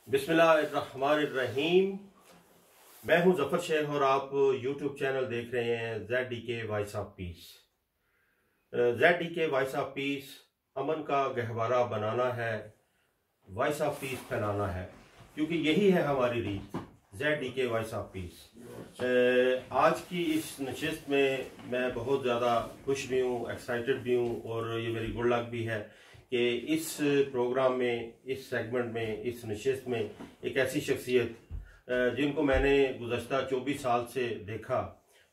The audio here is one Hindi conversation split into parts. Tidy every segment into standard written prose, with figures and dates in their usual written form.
बिस्मिल्लाहिर्रहमानिर्रहीम। मैं हूं जफर शेख और आप यूट्यूब चैनल देख रहे हैं ZDK voice of peace. ZDK voice of peace अमन का गहवारा बनाना है, वॉइस ऑफ पीस फैलाना है, क्योंकि यही है हमारी रीत। ZDK voice of piece. आज की इस नशिस्त में मैं बहुत ज़्यादा खुश भी हूँ, एक्साइटेड भी हूँ और ये मेरी गुड लक भी है कि इस प्रोग्राम में, इस सेगमेंट में, इस नशिस्त में एक ऐसी शख्सियत जिनको मैंने गुज़श्ता 24 साल से देखा,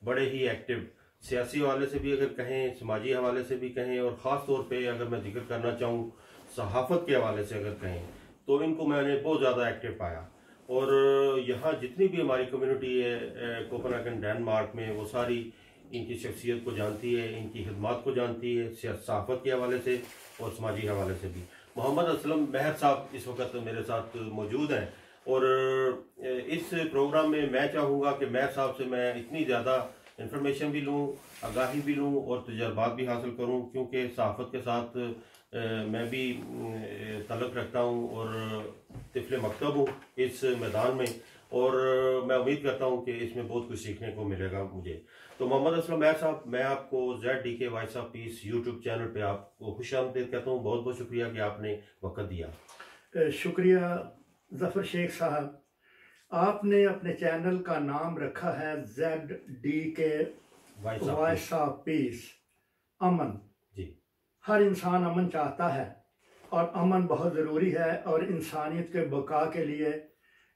बड़े ही एक्टिव, सियासी हवाले से भी अगर कहें, समाजी हवाले से भी कहें, और ख़ास तौर पे अगर मैं जिक्र करना चाहूँ सहाफ़त के हवाले से अगर कहें, तो इनको मैंने बहुत ज़्यादा एक्टिव पाया। और यहाँ जितनी भी हमारी कम्युनिटी है कोपेनहेगन डेनमार्क में, वो सारी इनकी शख्सियत को जानती है, इनकी खिदमत को जानती है, सहाफ़त के हवाले से और समाजी हवाले से भी। मोहम्मद असलम महर साहब इस वक्त मेरे साथ मौजूद हैं और इस प्रोग्राम में मैं चाहूँगा कि महर साहब से मैं इतनी ज़्यादा इंफॉर्मेशन भी लूँ, आगाही भी लूँ और तजर्बात भी हासिल करूँ, क्योंकि सहाफ़त के साथ मैं भी तल्लुक़ रखता हूँ और तिफ़्ल मकतब हूँ इस मैदान में, और मैं उम्मीद करता हूँ कि इसमें बहुत कुछ सीखने को मिलेगा मुझे। तो मोहम्मद असलम महर साहब, मैं आपको ZDK voice of piece YouTube channel पे आपको खुशामदीद कहता हूँ। बहुत बहुत शुक्रिया कि आपने वक्त दिया। शुक्रिया जफर शेख साहब। आपने अपने चैनल का नाम रखा है ZDK वॉइस ऑफ पीस, अमन। जी, हर इंसान अमन चाहता है और अमन बहुत ज़रूरी है, और इंसानियत के बका के लिए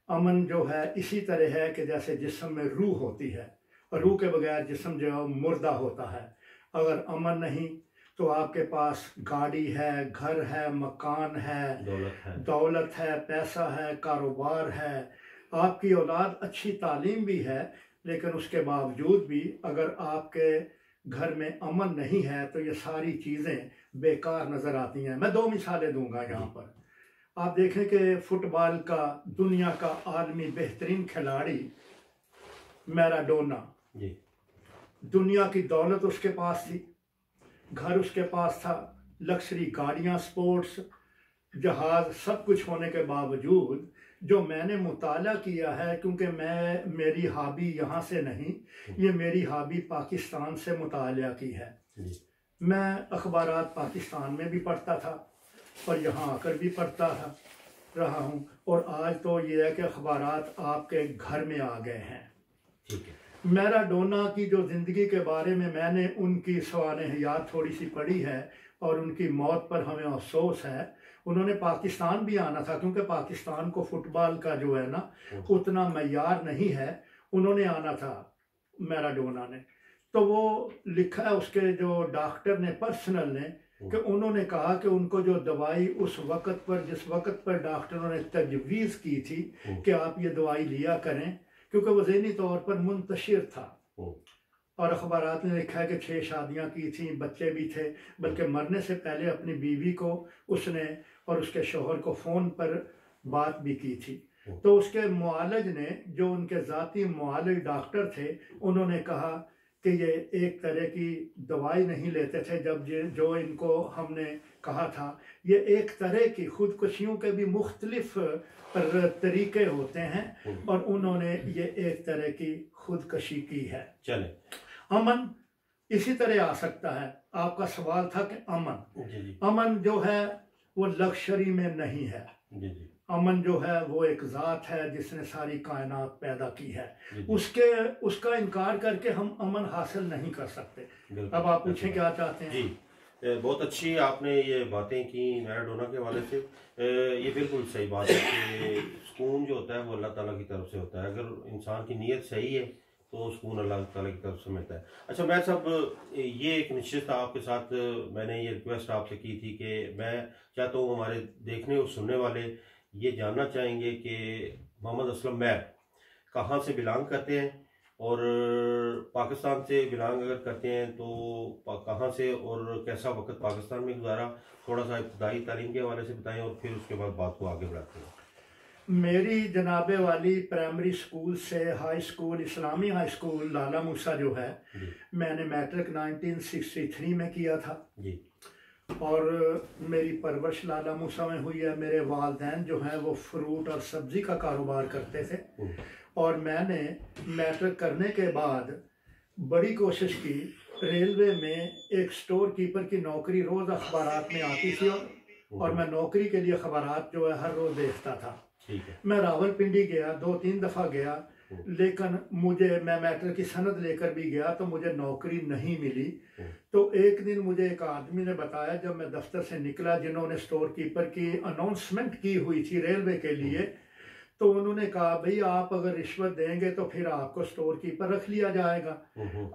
अमन जो है इसी तरह है कि जैसे जिस्म में रूह होती है और रूह के बगैर जिस्म जो है मुर्दा होता है। अगर अमन नहीं तो आपके पास गाड़ी है, घर है, मकान है, दौलत है, पैसा है, कारोबार है, आपकी औलाद अच्छी तालीम भी है, लेकिन उसके बावजूद भी अगर आपके घर में अमन नहीं है तो ये सारी चीज़ें बेकार नज़र आती हैं। मैं 2 मिसालें दूंगा यहाँ पर। आप देखें कि फुटबॉल का दुनिया का आलमी बेहतरीन खिलाड़ी मैराडोना, दुनिया की दौलत उसके पास थी, घर उसके पास था, लग्जरी गाड़ियाँ, स्पोर्ट्स जहाज, सब कुछ होने के बावजूद जो मैंने मुताला किया है, क्योंकि मेरी हॉबी यहाँ से नहीं, ये मेरी हॉबी पाकिस्तान से मुताला की है। मैं अखबारात पाकिस्तान में भी पढ़ता था और यहाँ आकर भी पढ़ता रहा हूँ, और आज तो ये है कि अखबारात आपके घर में आ गए हैं। ठीक है। मैराडोना की जो ज़िंदगी के बारे में मैंने उनकी सवाने हयात थोड़ी सी पढ़ी है और उनकी मौत पर हमें अफसोस है। उन्होंने पाकिस्तान भी आना था, क्योंकि पाकिस्तान को फुटबॉल का जो है ना उतना मयार नहीं है, उन्होंने आना था मैराडोना ने। तो वो लिखा है उसके जो डॉक्टर ने, पर्सनल ने, कि उन्होंने कहा कि उनको जो दवाई उस वक़्त पर, जिस वक़्त पर डॉक्टरों ने तजवीज़ की थी कि आप ये दवाई लिया करें, क्योंकि वो ज़हनी तौर पर मुंतशिर था। और अखबारात ने लिखा है कि 6 शादियां की थी, बच्चे भी थे, बल्कि मरने से पहले अपनी बीवी को उसने और उसके शोहर को फ़ोन पर बात भी की थी। तो उसके मुआलिज ने, जो उनके ज़ाती मुआलिज डॉक्टर थे, उन्होंने कहा कि ये एक तरह की दवाई नहीं लेते थे। जब जो इनको हमने कहा था, ये एक तरह की खुदकुशियों के भी मुख्तलिफ तरीके होते हैं, और उन्होंने ये एक तरह की खुदकशी की है। चले, अमन इसी तरह आ सकता है। आपका सवाल था कि अमन, अमन जो है वो लग्जरी में नहीं है। अमन जो है वो एक ज़ात है जिसने सारी कायनात पैदा की है। उसका इनकार करके हम अमन हासिल नहीं कर सकते। अब आप पूछें क्या चाहते हैं। जी, बहुत अच्छी आपने ये बातें की मैराडोना के हवाले से। ये बिल्कुल सही बात है कि सुकून जो होता है वो अल्लाह ताला की तरफ से होता है। अगर इंसान की नीयत सही है तो सुकून अल्लाह ताला की तरफ से मिलता है। अच्छा, मैं सब ये एक निश्चित आपके साथ मैंने ये रिक्वेस्ट आपसे की थी कि मैं चाहता हूँ हमारे देखने और सुनने वाले ये जानना चाहेंगे कि मोहम्मद असलम महर कहाँ से बिलोंग करते हैं, और पाकिस्तान से बिलोंग अगर करते हैं तो कहाँ से और कैसा वक्त पाकिस्तान में गुजारा, थोड़ा सा इब्तदाई तालीम के हवाले से बताएं और फिर उसके बाद बात को आगे बढ़ाते हैं। मेरी जनाबे वाली प्राइमरी स्कूल से हाई स्कूल, इस्लामी हाई स्कूल लाला मूसा जो है, मैंने मैट्रिक 1963 में किया था। और मेरी परवरिश लाला मूसा में हुई है। मेरे वालिदैन जो हैं वो फ्रूट और सब्ज़ी का कारोबार करते थे और मैंने मैट्रिक करने के बाद बड़ी कोशिश की। रेलवे में एक स्टोर कीपर की नौकरी रोज़ अखबारात में आती थी और मैं नौकरी के लिए अखबारात जो है हर रोज़ देखता था। मैं रावलपिंडी गया, 2-3 दफ़ा गया, लेकिन मैं मैट्रिक की सनद लेकर भी गया तो मुझे नौकरी नहीं मिली। तो एक दिन मुझे एक आदमी ने बताया, जब मैं दफ्तर से निकला, जिन्होंने स्टोर कीपर की अनाउंसमेंट की हुई थी रेलवे के लिए, तो उन्होंने कहा भाई आप अगर रिश्वत देंगे तो फिर आपको स्टोर कीपर रख लिया जाएगा,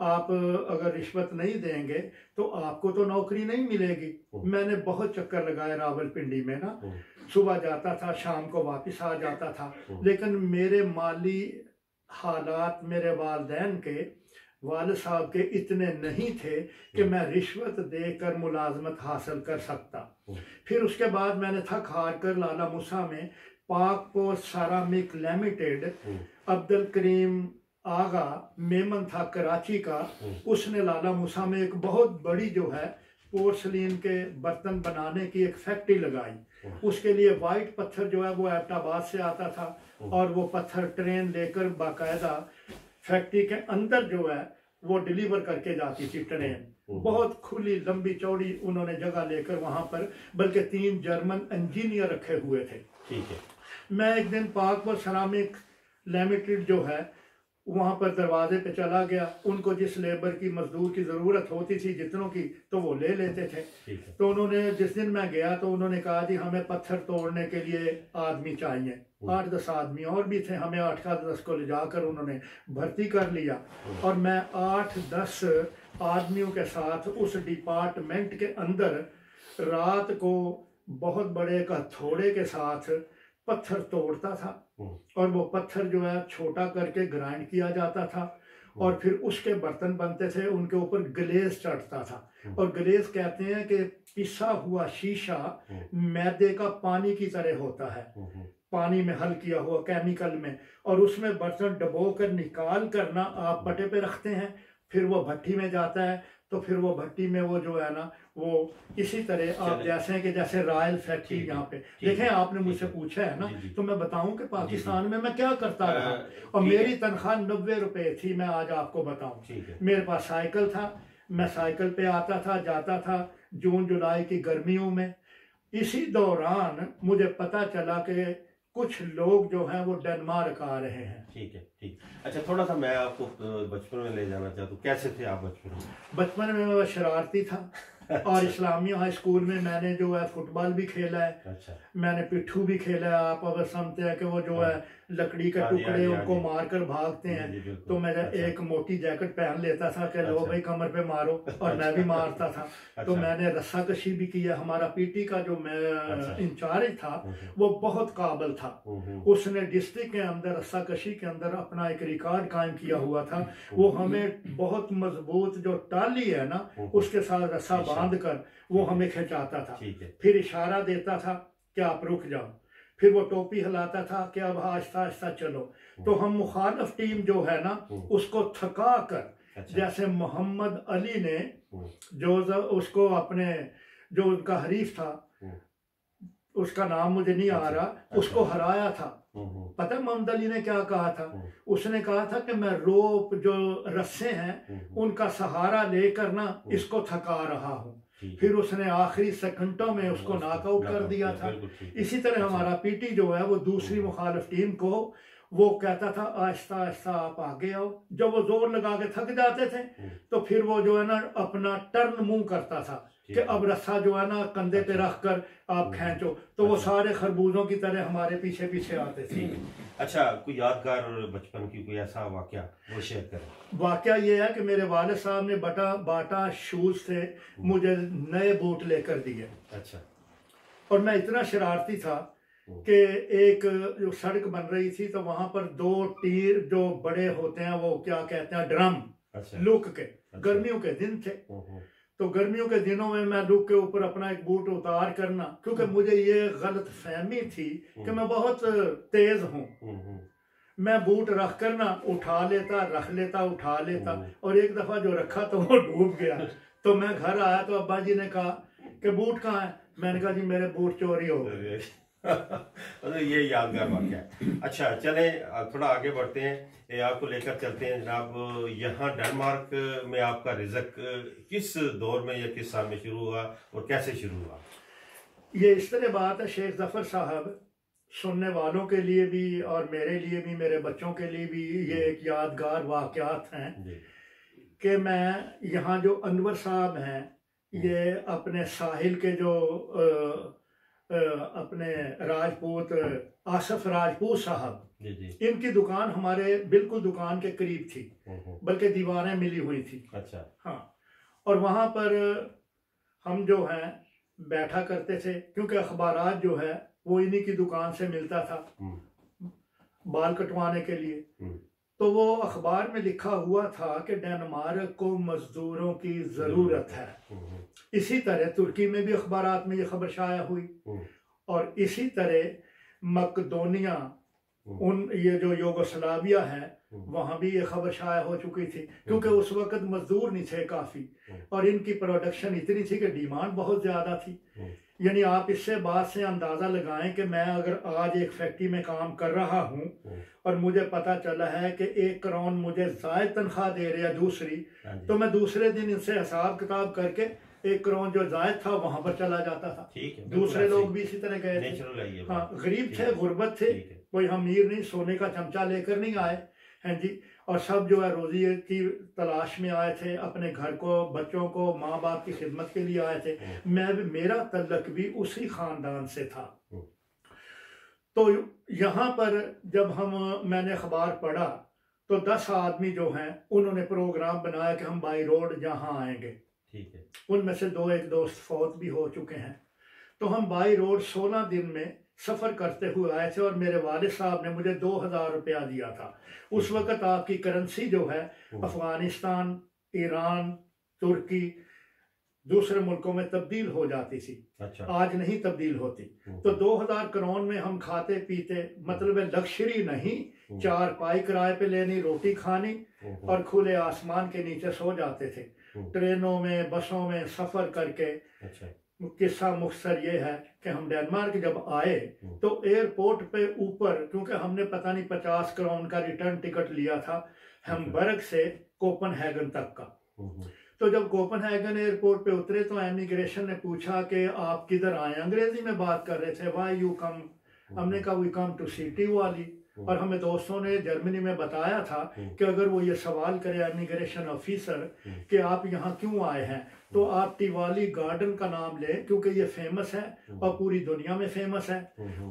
आप अगर रिश्वत नहीं देंगे तो आपको तो नौकरी नहीं मिलेगी। मैंने बहुत चक्कर लगाए रावलपिंडी में ना, सुबह जाता था, शाम को वापस आ जाता था, लेकिन मेरे माली हालात मेरे वालिदैन के, वालिद साहब के इतने नहीं थे कि मैं रिश्वत देकर मुलाजमत हासिल कर सकता। फिर उसके बाद मैंने थक हार कर लाला मूसा में पाक post ceramic limited, Abdul Karim आगा मेमन था कराची का, उसने लाला मूसा में एक बहुत बड़ी जो है पोर्सलीन के बर्तन बनाने की एक फैक्ट्री लगाई। उसके लिए वाइट पत्थर जो है वो एबटाबाद से आता था और वो पत्थर ट्रेन लेकर बाकायदा फैक्ट्री के अंदर जो है वो डिलीवर करके जाती थी ट्रेन। बहुत खुली लंबी चौड़ी उन्होंने जगह लेकर वहां पर, बल्कि 3 जर्मन इंजीनियर रखे हुए थे। ठीक है। मैं एक दिन पाक व सेरामिक लिमिटेड जो है वहां पर दरवाजे पे चला गया। उनको जिस लेबर की मजदूर की ज़रूरत होती थी जितनों की, तो वो ले लेते थे। तो उन्होंने, जिस दिन मैं गया तो उन्होंने कहा जी हमें पत्थर तोड़ने के लिए आदमी चाहिए। 8-10 आदमी और भी थे, हमें 8-10 को ले जाकर उन्होंने भर्ती कर लिया और मैं 8-10 आदमियों के साथ उस डिपार्टमेंट के अंदर रात को बहुत बड़े एक हथौड़े के साथ पत्थर तोड़ता था और वो पत्थर जो है छोटा करके ग्राइंड किया जाता था और फिर उसके बर्तन बनते थे, उनके ऊपर ग्लेज चढ़ता था। और ग्लेज कहते हैं कि पिसा हुआ शीशा मैदे का पानी की तरह होता है, पानी में हल किया हुआ केमिकल में, और उसमें बर्तन डबो कर निकाल कर ना आप पटे पे रखते हैं, फिर वो भट्टी में जाता है। तो फिर वो भट्टी में वो जो है ना वो इसी तरह आप जैसे कि जैसे रॉयल फैक्ट्री यहाँ पे देखें, आपने मुझसे पूछा है ना, तो मैं बताऊं कि पाकिस्तान में मैं क्या करता रहा। और मेरी तनख्वाह 90 रुपए थी। मैं आज आपको बताऊं, मेरे पास साइकिल था, मैं साइकिल पे आता था जाता था जून जुलाई की गर्मियों में। इसी दौरान मुझे पता चला कि कुछ लोग जो हैं वो डेनमार्क आ रहे हैं। ठीक है, ठीक। अच्छा, थोड़ा सा मैं आपको बचपन में ले जाना चाहता हूँ। कैसे थे आप बचपन में? बचपन में मैं शरारती था और इस्लामिया हाई स्कूल में मैंने जो है फुटबॉल भी खेला है। अच्छा। मैंने पिट्ठू भी खेला है। आप अगर समझते हैं कि वो जो है लकड़ी के टुकड़े उनको मारकर भागते हैं, तो मैं एक मोटी जैकेट पहन लेता था कि लो भाई कमर पे मारो, और मैं भी मारता था। तो मैंने रस्सा कशी भी की है। हमारा पीटी का जो इंचार्ज था वो बहुत काबिल था। उसने डिस्ट्रिक्ट के अंदर रस्सा कशी के अंदर अपना एक रिकॉर्ड कायम किया हुआ था। वो हमें बहुत मजबूत जो टाली है ना उसके साथ रस्सा बांध कर वो हमें खिंचाता था, फिर इशारा देता था कि आप रुक जाओ, फिर वो टोपी हिलाता था कि अब आहिस्ता आहिस्ता चलो। तो हम मुखालिफ टीम जो है ना उसको थका कर, जैसे मोहम्मद अली ने जो उसको अपने जो उनका हरीफ था, उसका नाम मुझे नहीं आ रहा, उसको हराया था। पता मोहम्मद अली ने क्या कहा था? उसने कहा था कि मैं रोप जो रस्से हैं उनका सहारा लेकर ना इसको थका रहा हूँ। फिर उसने आखिरी सेकंडों में उसको नॉकआउट कर दिया था। इसी तरह हमारा पीटी जो है वो दूसरी मुखालिफ टीम को वो कहता था आहिस्ता आहिस्ता आप आगे आओ। जब वो जोर लगा के थक जाते थे तो फिर वो जो है ना अपना टर्न मूव करता था कि अब रस्सा जो है ना कंधे पे रख कर आप खींचो, तो वो सारे खरबूजों की तरह हमारे पीछे पीछे आते थे। अच्छा, कोई यादगार बचपन की कोई ऐसा वाकया वो शेयर करें। वाकया ये है कि मेरे वालिद साहब ने बाटा शूज से मुझे नए बूट लेकर दिए। अच्छा। और मैं इतना शरारती था कि एक जो सड़क बन रही थी तो वहां पर 2 तीर जो बड़े होते हैं वो क्या कहते हैं ड्रम, लुक के, गर्मियों के दिन थे। तो गर्मियों के दिनों में मैं लुक के ऊपर अपना एक बूट उतार करना, क्योंकि मुझे ये गलत फहमी थी कि मैं बहुत तेज हूँ, मैं बूट रख कर ना उठा लेता, रख लेता, उठा लेता, और एक दफा जो रखा तो वो डूब गया। तो मैं घर आया तो अब्बा जी ने कहा कि बूट कहाँ है, मैंने कहा जी मेरे बूट चोरी हो गए। मतलब ये यादगार वाक़या है। अच्छा चलें थोड़ा आगे बढ़ते हैं, ये आपको लेकर चलते हैं जनाब। यहाँ डेनमार्क में आपका रिज़्क किस दौर में या किस साल में शुरू हुआ और कैसे शुरू हुआ? ये इस तरह बात है शेख जफर साहब, सुनने वालों के लिए भी और मेरे लिए भी, मेरे बच्चों के लिए भी ये एक यादगार वाक़यात हैं कि मैं यहाँ जो अनवर साहब हैं, ये अपने साहिल के जो अपने राजपूत आसफ राजपूत साहब, इनकी दुकान हमारे बिल्कुल दुकान के करीब थी, बल्कि दीवारें मिली हुई थी। अच्छा। हाँ, और वहाँ पर हम जो हैं बैठा करते थे, क्योंकि अखबारात जो है वो इन्हीं की दुकान से मिलता था बाल कटवाने के लिए। तो वो अखबार में लिखा हुआ था कि डेनमार्क को मजदूरों की जरूरत है। इसी तरह तुर्की में भी अखबारात में ये खबर शाया हुई, और इसी तरह मकदोनिया, ये जो युगोस्लाविया है, वहां भी ये खबर शाया हो चुकी थी, क्योंकि उस वक्त मजदूर नहीं थे काफी, और इनकी प्रोडक्शन इतनी थी कि डिमांड बहुत ज्यादा थी। यानी आप इससे बात से अंदाजा लगाएं कि मैं अगर आज एक फैक्ट्री में काम कर रहा हूं और मुझे पता चला है कि 1 करोड़ मुझे जायद तनख्वाह दे रहे हैं दूसरी, तो मैं दूसरे दिन इनसे हिसाब किताब करके 1 करोड़ जो जायद था वहां पर चला जाता था। दूसरे लोग भी इसी तरह गए थे। हाँ, गरीब थे, गुर्बत थे, कोई अमीर नहीं, सोने का चमचा लेकर नहीं आए हैं जी। और सब जो है रोजी की तलाश में आए थे, अपने घर को, बच्चों को, माँ बाप की खिदमत के लिए आए थे। मेरा तल्लक भी उसी खानदान से था। तो यहाँ पर जब मैंने अखबार पढ़ा तो 10 आदमी जो हैं उन्होंने प्रोग्राम बनाया कि हम बाई रोड यहाँ आएंगे। ठीक है। उनमें से 2-1 दोस्त फौत भी हो चुके हैं। तो हम बाई रोड 16 दिन में सफर करते हुए आए थे, और मेरे वालिद साहब ने मुझे 2000 रुपया दिया था। उस वक्त आपकी करेंसी जो है अफगानिस्तान, ईरान, तुर्की, दूसरे मुल्कों में तब्दील हो जाती थी। अच्छा। आज नहीं तब्दील होती। तो 2000 करोड़ में हम खाते पीते, मतलब लग्जरी नहीं, 4 पाई किराए पे लेनी, रोटी खानी और खुले आसमान के नीचे सो जाते थे। ट्रेनों में, बसों में सफर करके। अच्छा। किस्सा मुख्तसर ये है कि हम डेनमार्क जब आए तो एयरपोर्ट पे ऊपर, क्योंकि हमने पता नहीं 50 करोड़ का रिटर्न टिकट लिया था हैम्बर्ग से कोपनहेगन तक का। तो जब कोपनहेगन एयरपोर्ट पे उतरे तो इमिग्रेशन ने पूछा कि आप किधर आए, अंग्रेजी में बात कर रहे थे, व्हाई यू कम। हमने कहा वी कम टू सिटी वाली। और हमें दोस्तों ने जर्मनी में बताया था कि अगर वो ये सवाल करे इमिग्रेशन ऑफिसर कि आप यहाँ क्यों आए हैं, तो आप टिवाली गार्डन का नाम लें, क्योंकि ये फेमस है और पूरी दुनिया में फेमस है,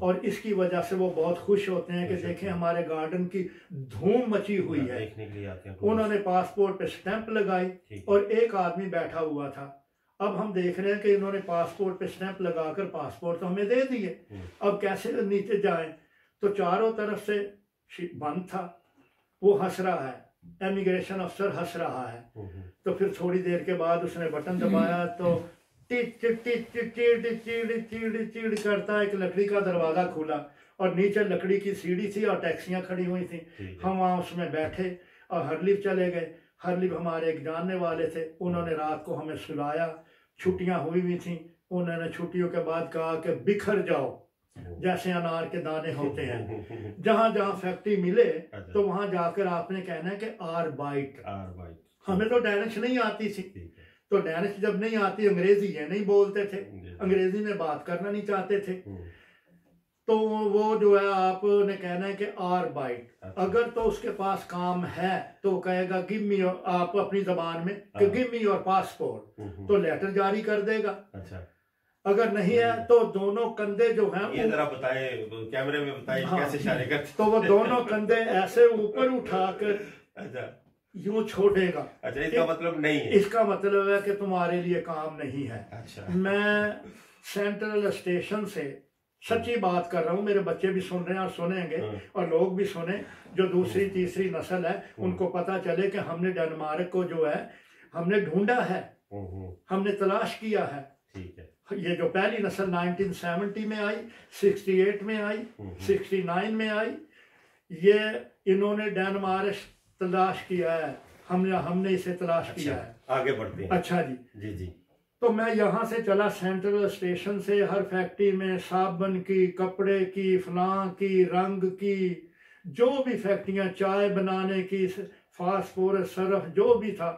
और इसकी वजह से वो बहुत खुश होते हैं कि देखें हमारे गार्डन की धूम मची हुई है। उन्होंने पासपोर्ट पे स्टैंप लगाई और एक आदमी बैठा हुआ था। अब हम देख रहे हैं कि इन्होंने पासपोर्ट पे स्टैंप लगाकर पासपोर्ट तो हमें दे दिए, अब कैसे नीचे जाएं। तो चारों तरफ से बंद था। वो हंस रहा है, इमिग्रेशन अफसर हंस रहा है। तो फिर थोड़ी देर के बाद उसने बटन दबाया तो tit tit tit tit tit tit tit करता एक लकड़ी का दरवाजा खुला, और नीचे लकड़ी की सीढ़ी थी और टैक्सियां खड़ी हुई थी। हम वहाँ उसमें बैठे और हरलिफ चले गए। हरलिफ हमारे एक जानने वाले थे, उन्होंने रात को हमें सुलाया। छुट्टियां हुई हुई थी, उन्होंने छुट्टियों के बाद कहा कि बिखर जाओ जैसे अनार के दाने होते हैं। जहां जहां फैक्ट्री मिले तो वहां जाकर आपने कहना है कि आरबाइट। हमें तो डैनिश नहीं आती थी, तो डैनिश जब नहीं आती, अंग्रेजी ये नहीं बोलते थे, अंग्रेजी में बात करना नहीं चाहते थे, तो वो जो है आपने कहना है कि आरबाइट। अगर तो उसके पास काम है तो कहेगा गिव मी, आप अपनी जबान में कि गिव मी योर पासपोर्ट, तो लेटर जारी कर देगा। अच्छा। अगर नहीं है तो दोनों कंधे जो हैं, ये जरा बताएं, कैमरे में बताएं। हाँ, कैसे इशारे करते, तो वो दोनों कंधे ऐसे ऊपर उठाकर अच्छा यूं छोड़ेगा। अच्छा, इसका मतलब नहीं है, इसका मतलब है कि तुम्हारे लिए काम नहीं है। अच्छा। मैं सेंट्रल स्टेशन से सच्ची बात कर रहा हूँ, मेरे बच्चे भी सुन रहे हैं और सुनेंगे, और लोग भी सुने जो दूसरी तीसरी नस्ल है, उनको पता चले कि हमने डेनमार्क को जो है हमने ढूंढा है, हमने तलाश किया है। ठीक है। ये जो पहली नस्ल 1970 में आई, 68 में आई, 69 में आई, ये इन्होंने डेनमार्क तलाश किया है, हमने इसे तलाश किया है। आगे बढ़ते हैं। अच्छा जी। जी जी। तो मैं यहाँ से चला सेंट्रल स्टेशन से, हर फैक्ट्री में साबुन की, कपड़े की, फलां की, रंग की, जो भी फैक्ट्रियाँ, चाय बनाने की, फास्फोरस, सर्फ, जो भी था,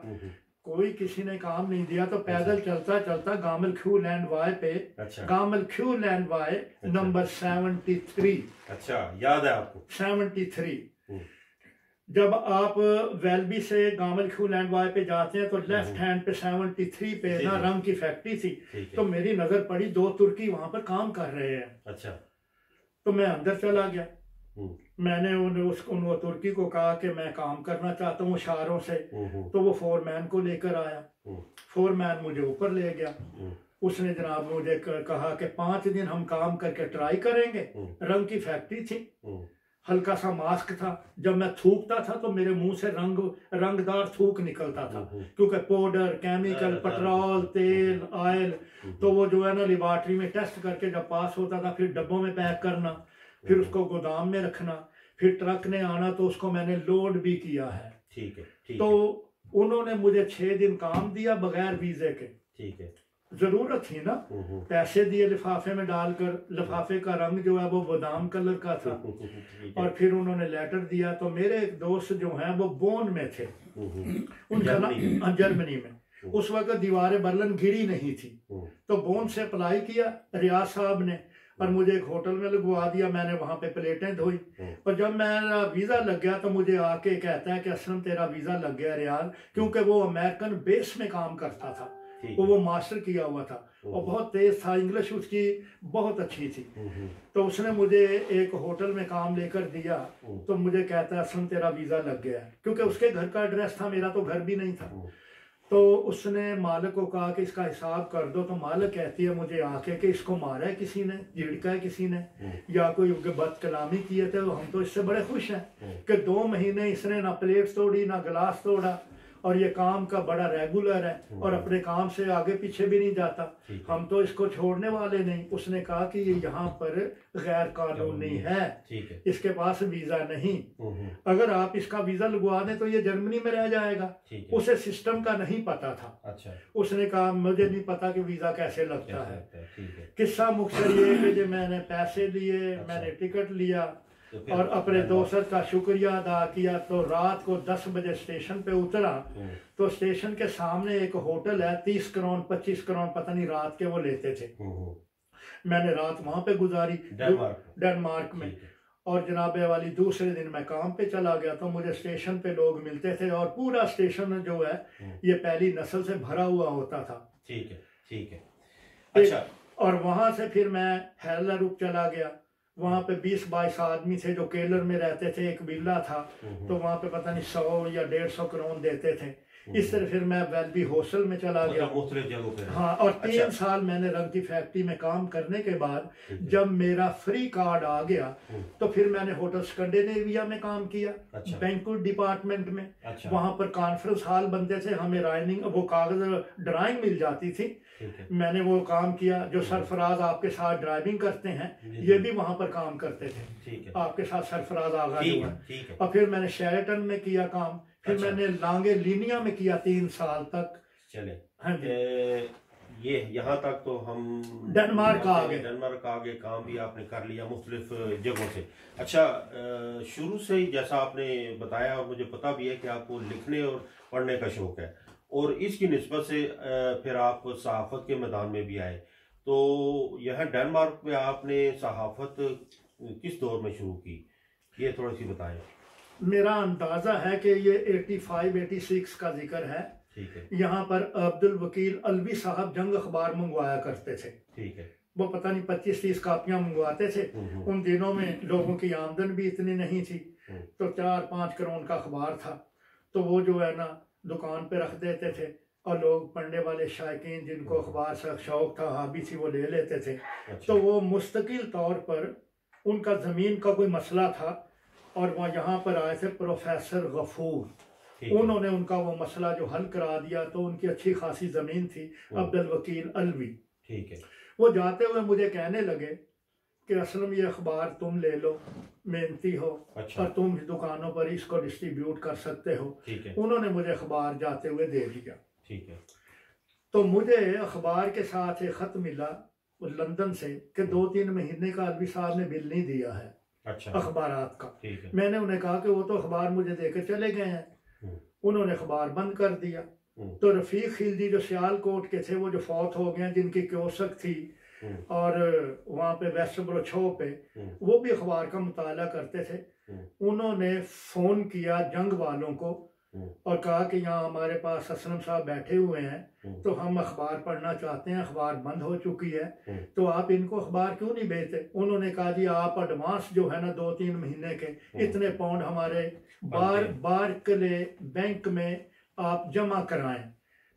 कोई किसी ने काम नहीं दिया। तो पैदल चलता चलता गामल ख्यू लैंड वाई पे, गामल ख्यू लैंड वाई नंबर 73। अच्छा, याद है आपको? 73। जब आप वेलबी से गामल ख्यू लैंड वाई पे जाते हैं तो लेफ्ट हैंड पे 73 पे ना रंग की फैक्ट्री थी। तो मेरी नजर पड़ी, 2 तुर्की वहां पर काम कर रहे हैं। अच्छा। तो मैं अंदर चला गया। मैंने उन तुर्की को कहा कि मैं काम करना चाहता हूँ इशारों से। तो वो फोरमैन को लेकर आया। फोरमैन मुझे ऊपर ले गया। उसने जनाब मुझे कहा कि 5 दिन हम काम करके ट्राई करेंगे। रंग की फैक्ट्री थी, हल्का सा मास्क था। जब मैं थूकता था तो मेरे मुंह से रंगदार थूक निकलता था, क्योंकि पाउडर, केमिकल, पेट्रोल, तेल, ऑयल। तो वो जो है ना लेबॉर्ट्री में टेस्ट करके जब पास होता था, फिर डब्बों में पैक करना, फिर उसको गोदाम में रखना, फिर ट्रक ने आना तो उसको मैंने लोड भी किया है। ठीक है। तो उन्होंने मुझे 6 दिन काम दिया बगैर वीजे के। ठीक है। जरूरत थी ना, पैसे दिए लिफाफे में डालकर। लिफाफे का रंग जो है वो बादाम कलर का था। और फिर उन्होंने लेटर दिया। तो मेरे एक दोस्त जो हैं वो बोन में थे, उनका नाम, जर्मनी में। उस वक्त दीवारें बर्लिन गिरी नहीं थी। तो बोन से अप्लाई किया रियाज साहब ने, और मुझे एक होटल में लगवा दिया। मैंने वहां पे प्लेटें धोई। और जब मेरा वीजा लग गया तो मुझे आके कहता है कि असलम तेरा वीजा लग गया रियाज, क्योंकि वो अमेरिकन बेस में काम करता था। वो मास्टर किया हुआ था और बहुत तेज था, इंग्लिश उसकी बहुत अच्छी थी। तो उसने मुझे एक होटल में काम लेकर दिया। तो मुझे कहता है असलम तेरा वीजा लग गया, क्योंकि उसके घर का एड्रेस था, मेरा तो घर भी नहीं था। तो उसने मालिक को कहा कि इसका हिसाब कर दो। तो मालिक कहती है मुझे आके कि इसको मारा है किसी ने, झिड़का है किसी ने, या कोई बदकलामी की है। तो हम तो इससे बड़े खुश हैं कि 2 महीने इसने ना प्लेट तोड़ी ना गिलास तोड़ा, और ये काम का बड़ा रेगुलर है और अपने काम से आगे पीछे भी नहीं जाता। हम तो इसको छोड़ने वाले नहीं। उसने कहा कि ये यहाँ पर गैर कानूनी है, इसके पास वीजा नहीं। अगर आप इसका वीजा लगवा दें तो ये जर्मनी में रह जाएगा। उसे सिस्टम का नहीं पता था। अच्छा। उसने कहा मुझे नहीं पता कि वीजा कैसे लगता है। किस्सा मुख्तर ये कि जो मैंने पैसे लिए, मैंने टिकट लिया और अपने दोस्त का शुक्रिया अदा किया। तो रात को 10 बजे स्टेशन पे उतरा। तो स्टेशन के सामने एक होटल है, 30 करोड़ 25 करोड़ पता नहीं रात के वो लेते थे। मैंने रात वहां पे गुजारी डेनमार्क में। और जनाबे वाली दूसरे दिन मैं काम पे चला गया। तो मुझे स्टेशन पे लोग मिलते थे और पूरा स्टेशन जो है ये पहली नस्ल से भरा हुआ होता था। ठीक है। अच्छा। और वहां से फिर मैं हेलरुप चला गया। वहां पे 20-22 आदमी थे जो केलर में रहते थे। एक विला था, तो वहां पे पता नहीं 100 या 150 करोड़ देते थे। इस तरह फिर मैं वेलबी हॉस्टल में चला गया। हाँ, और 3 साल मैंने रंग की फैक्ट्री में काम करने के बाद जब मेरा फ्री कार्ड आ गया तो फिर मैंने होटल स्कैंडिनेविया में काम किया। बैंकुट डिपार्टमेंट में। वहां पर कॉन्फ्रेंस हॉल बनते थे, हमें राइनिंग वो कागज ड्राइंग मिल जाती थी। मैंने वो काम किया। जो सरफराज आपके साथ ड्राइविंग करते हैं ये भी वहां पर काम करते थे। आपके साथ सरफराज आगा जो है। और फिर मैंने शेरेटन में किया काम। फिर मैंने लांगे लीनिया में किया 3 साल तक। चले। हाँ जी। ये यहाँ तक तो हम डेनमार्क आ गए। डेनमार्क आगे काम भी आपने कर लिया मुख्तलिफ जगहों से। अच्छा, शुरू से ही जैसा आपने बताया और मुझे पता भी है कि आपको लिखने और पढ़ने का शौक है, और इसकी निस्बत से फिर आप सहाफत के मैदान में भी आए। तो यहाँ डेनमार्क में आपने सहाफत किस दौर में शुरू की, ये थोड़ी सी बताएं। मेरा अंदाजा है कि ये 85-86 का जिक्र है। ठीक है। यहाँ पर अब्दुल वकील अलवी साहब जंग अखबार मंगवाया करते थे। ठीक है। वो पता नहीं 25-30 कापियां मंगवाते थे। उन दिनों में लोगों की आमदन भी इतनी नहीं थी, तो 4-5 करोड़ का अखबार था। तो वो जो है ना दुकान पे रख देते थे और लोग पढ़ने वाले शायकीन जिनको अखबार से शौक था, हाबी थी, वो ले लेते थे। तो वो मुस्तकिल तौर पर उनका ज़मीन का कोई मसला था और वह यहाँ पर आए थे प्रोफेसर गफूर। उन्होंने उनका वो मसला जो हल करा दिया। तो उनकी अच्छी खासी ज़मीन थी, अब्दुल वकील अलवी। ठीक है। वो जाते हुए मुझे कहने लगे कि असलम ये अखबार तुम ले लो, मेहनती हो। अच्छा। और तुम दुकानों पर इसको डिस्ट्रीब्यूट कर सकते हो। ठीक है। उन्होंने मुझे अखबार जाते हुए दे दिया। ठीक है। तो मुझे अखबार के साथ एक ख़त मिला लंदन से कि 2-3 महीने का अलवी साहब ने बिल नहीं दिया है। अच्छा। अखबारात का। ठीक है। मैंने उन्हें कहा कि वो तो अखबार मुझे देकर चले गए हैं। उन्होंने अखबार बंद कर दिया। तो रफीक खिलजी जो सियालकोट के थे, वो जो फौत हो गए, जिनकी क्योसक थी और वहाँ पे वेस्ट ब्रोछो पे, वो भी अखबार का मुताला करते थे। उन्होंने फ़ोन किया जंग वालों को और कहा कि यहाँ हमारे पास असलम साहब बैठे हुए हैं, तो हम अखबार पढ़ना चाहते हैं, अखबार बंद हो चुकी है, तो आप इनको अखबार क्यों नहीं भेजते। उन्होंने कहा जी आप एडवांस जो है ना 2-3 महीने के इतने पाउंड हमारे बारकले बैंक में आप जमा कराएं,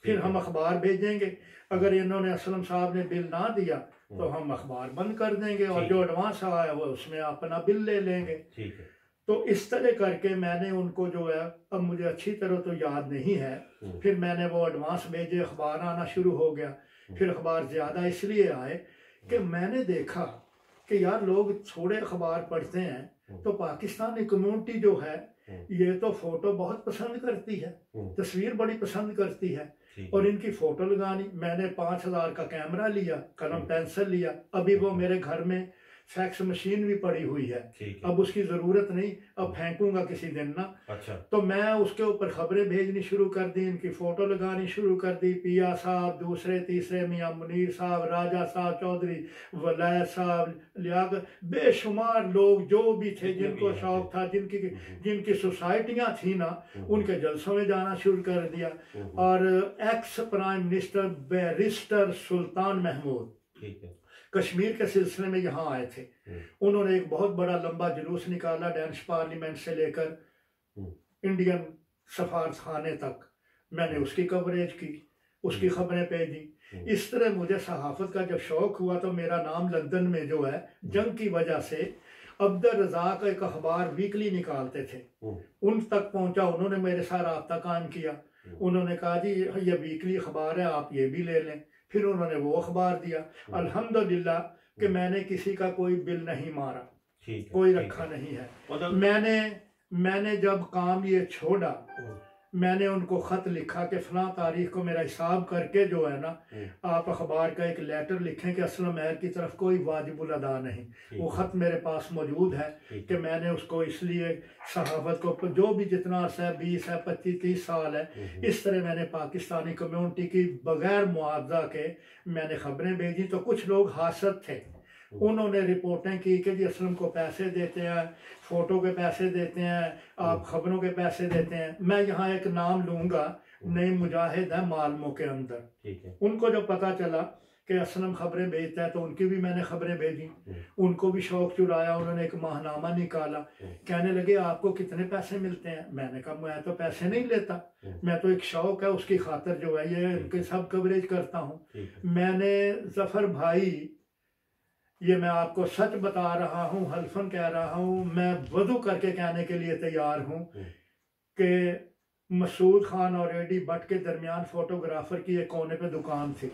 फिर हम अखबार भेजेंगे। अगर इन्होंने असलम साहब ने बिल ना दिया तो हम अखबार बंद कर देंगे और जो एडवांस आया वो उसमें अपना बिल ले लेंगे। ठीक है। तो इस तरह करके मैंने उनको जो है, अब मुझे अच्छी तरह तो याद नहीं है, फिर मैंने वो एडवांस भेजे, अखबार आना शुरू हो गया। फिर अखबार ज़्यादा इसलिए आए कि मैंने देखा कि यार लोग थोड़े अखबार पढ़ते हैं तो पाकिस्तानी कम्युनिटी जो है ये तो फोटो बहुत पसंद करती है, तस्वीर बड़ी पसंद करती है और इनकी फोटो लगानी। मैंने 5000 का कैमरा लिया, कलम पेंसिल लिया, अभी वो मेरे घर में फैक्स मशीन भी पड़ी हुई है, अब उसकी ज़रूरत नहीं, अब फेंकूंगा किसी दिन ना। अच्छा। तो मैं उसके ऊपर खबरें भेजनी शुरू कर दी, इनकी फ़ोटो लगानी शुरू कर दी। पिया साहब, दूसरे तीसरे, मियाँ मुनीर साहब, राजा साहब चौधरी, वलैद साहब, लियाकत, बेशुमार लोग जो भी थे जिनको शौक था, जिनकी सोसाइटियाँ थी ना, उनके जलसों में जाना शुरू कर दिया। और एक्स प्राइम मिनिस्टर बैरिस्टर सुल्तान महमूद कश्मीर के सिलसिले में यहाँ आए थे। उन्होंने एक बहुत बड़ा लंबा जुलूस निकाला, डेनिश पार्लियामेंट से लेकर इंडियन सफारत खाने तक। मैंने उसकी कवरेज की, उसकी खबरें भेजी। इस तरह मुझे सहाफत का जब शौक हुआ तो मेरा नाम लंदन में जो है जंग की वजह से अब्दुल रज़ाक एक अखबार वीकली निकालते थे, उन तक पहुंचा। उन्होंने मेरे साथ रब्ता कायम किया। उन्होंने कहा जी ये वीकली अखबार है, आप ये भी ले लें। फिर उन्होंने वो अखबार दिया। अल्हम्दुलिल्लाह कि मैंने किसी का कोई बिल नहीं मारा, कोई रखा नहीं है। मैंने जब काम ये छोड़ा, मैंने उनको ख़त लिखा कि फ़लाँ तारीख को मेरा हिसाब करके जो है ना आप अखबार का एक लेटर लिखें कि असलम महर की तरफ कोई वाजिबुल अदा नहीं। वो ख़त मेरे पास मौजूद है कि मैंने उसको इसलिए सहाफ़त को जो भी जितना अर्सा है 20 है 25-30 साल है, इस तरह मैंने पाकिस्तानी कम्यूनिटी की बग़ैर मुआवजा के मैंने ख़बरें भेजी। तो कुछ लोग हासद थे, उन्होंने रिपोर्टें की कि जी असलम को पैसे देते हैं, फ़ोटो के पैसे देते हैं, आप ख़बरों के पैसे देते हैं। मैं यहाँ एक नाम लूँगा, नई मुजाहिद है मालमों के अंदर। उनको जब पता चला कि असलम ख़बरें भेजता है तो उनकी भी मैंने ख़बरें भेजी। उनको भी शौक़ चुराया, उन्होंने एक माहनामा निकाला। कहने लगे आपको कितने पैसे मिलते हैं? मैंने कहा मैं तो पैसे नहीं लेता, मैं तो एक शौक़ है उसकी खातर जो है ये इनके सब कवरेज करता हूँ। मैंने ज़फ़र भाई, ये मैं आपको सच बता रहा हूँ, हल्फन कह रहा हूँ, मैं वज़ू करके कहने के लिए तैयार हूँ कि मसूद खान और एडी भट्ट के दरमियान फोटोग्राफर की एक कोने पे दुकान थी।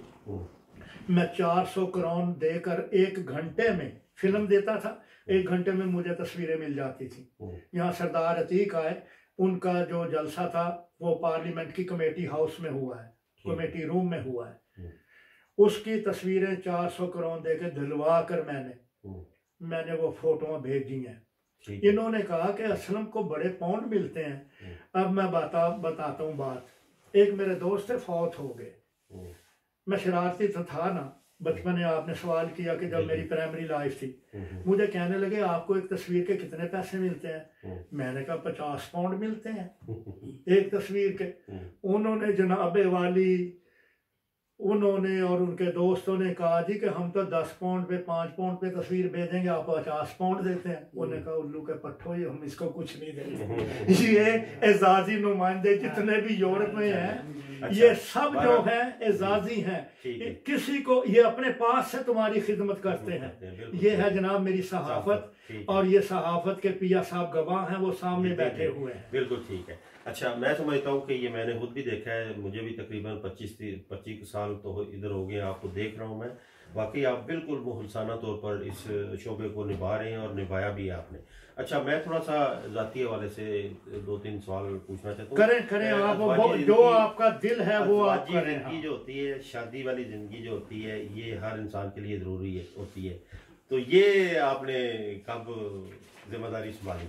मैं 400 करोड़ देकर 1 घंटे में फिल्म देता था, 1 घंटे में मुझे तस्वीरें मिल जाती थी। यहाँ सरदार अतीक आए, उनका जो जलसा था वो पार्लियामेंट की कमेटी हाउस में हुआ है, कमेटी रूम में हुआ है। उसकी तस्वीरें 400 करोड़ देकर दिलवा कर मैंने वो फोटो भेजी हैं। इन्होंने कहा कि असलम को बड़े पाउंड मिलते हैं। अब मैं बताता हूँ बात। एक मेरे दोस्त थे, फौत हो गए। मैं शरारती तो था ना, बचपन में आपने सवाल किया कि जब मेरी प्राइमरी लाइफ थी, मुझे कहने लगे आपको एक तस्वीर के कितने पैसे मिलते हैं? मैंने कहा 50 पाउंड मिलते हैं एक तस्वीर के। उन्होंने जनाबे वाली, उन्होंने और उनके दोस्तों ने कहा जी कि हम तो 10 पाउंड पे 5 पाउंड पे तस्वीर भेजेंगे, आप 50 पाउंड देते हैं। उन्होंने कहा उल्लू के पट्टो, ये हम इसको कुछ नहीं देंगे। ये एजाजी नुमाइंदे जितने भी यूरोप में हैं, ये सब जो है एजाजी हैं, किसी को ये अपने पास से तुम्हारी खिदमत करते हैं। ये है जनाब मेरी सहाफत, और ये सहाफत के पिया साहब गवाह हैं, वो सामने बैठे हुए हैं। बिल्कुल ठीक है। अच्छा, मैं समझता हूँ कि ये मैंने खुद भी देखा है, मुझे भी तकरीबन 25 साल तो इधर हो गए, आपको देख रहा हूँ मैं। वाकई आप बिल्कुल मुखलसाना तौर पर इस शोबे को निभा रहे हैं और निभाया भी है आपने। अच्छा, मैं थोड़ा सा जाती हवाले से 2-3 सवाल पूछना चाहता हूँ। करें करें आप, जो आपका दिल है वो आप करें। जिंदगी जो होती है, शादी वाली जिंदगी जो होती है, ये हर इंसान के लिए ज़रूरी है होती है, तो ये आपने कब जिम्मेदारी संभाली?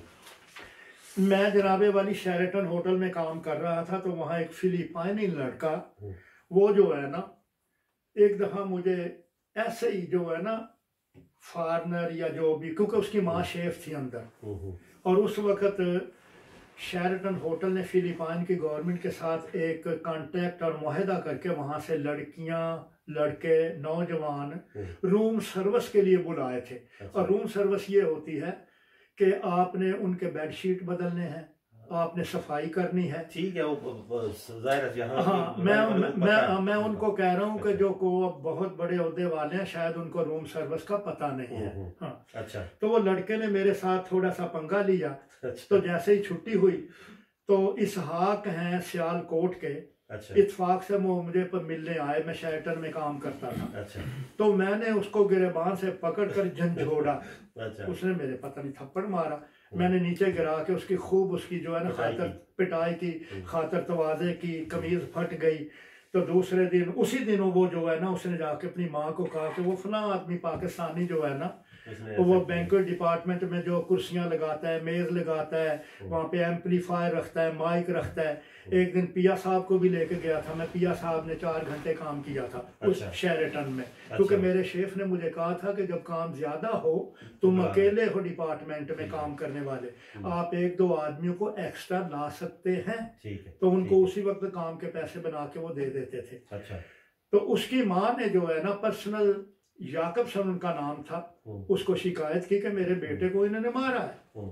मैं जनाबे वाली शेरेटन होटल में काम कर रहा था, तो वहाँ एक फिलिपाइनी लड़का, वो जो है ना, एक दफ़ा मुझे ऐसे ही जो है ना फॉरनर या जो भी, क्योंकि उसकी माँ शेफ थी अंदर, और उस वक़्त शेरेटन होटल ने फिलिपाइन की गवर्नमेंट के साथ एक कॉन्ट्रैक्ट और मुआहदा करके वहाँ से लड़कियाँ, लड़के, नौजवान रूम सर्विस के लिए बुलाए थे। और रूम सर्विस ये होती है कि आपने उनके बेडशीट बदलने हैं, आपने सफाई करनी है। ठीक है, वो जाहिर है। हाँ, मैं उनको कह रहा हूँ कि जो को बहुत बड़े ओहदे वाले हैं, शायद उनको रूम सर्विस का पता नहीं है। हाँ, अच्छा। तो वो लड़के ने मेरे साथ थोड़ा सा पंगा लिया। तो जैसे ही छुट्टी हुई तो इसहाक हैं सियालकोट के, अच्छा, इत्फाक से वो मुझे पर मिलने आए। मैं शेल्टर में काम करता था। अच्छा। तो मैंने उसको गिरेबान से पकड़ कर झंझोड़ा। अच्छा। उसने मेरे पता नहीं थप्पड़ मारा। मैंने नीचे गिरा के उसकी खूब उसकी जो है ना खातर पिटाई की, खातर तवाज़े की, कमीज फट गई। तो दूसरे दिन उसी दिन वो जो है ना उसने जाके अपनी माँ को कहा कि वो फला आदमी पाकिस्तानी जो है ना वो बैंक्वेट डिपार्टमेंट में जो कुर्सियां लगाता है, मेज लगाता है, वहाँ पे एम्पलीफायर रखता है, माइक रखता है। एक दिन पिया साहब को भी लेके गया था मैं। पिया साहब ने 4 घंटे काम किया था उस शेरेटन में, क्योंकि मेरे शेफ ने मुझे कहा था कि जब काम ज्यादा हो, तुम अकेले हो डिपार्टमेंट में काम करने वाले, आप 1-2 आदमियों को एक्स्ट्रा ला सकते हैं। तो उनको उसी वक्त काम के पैसे बना के वो दे देते थे। अच्छा। तो उसकी माँ ने जो है ना पर्सनल, याकबसन उनका नाम था, उसको शिकायत की कि मेरे बेटे को इन्होंने मारा है।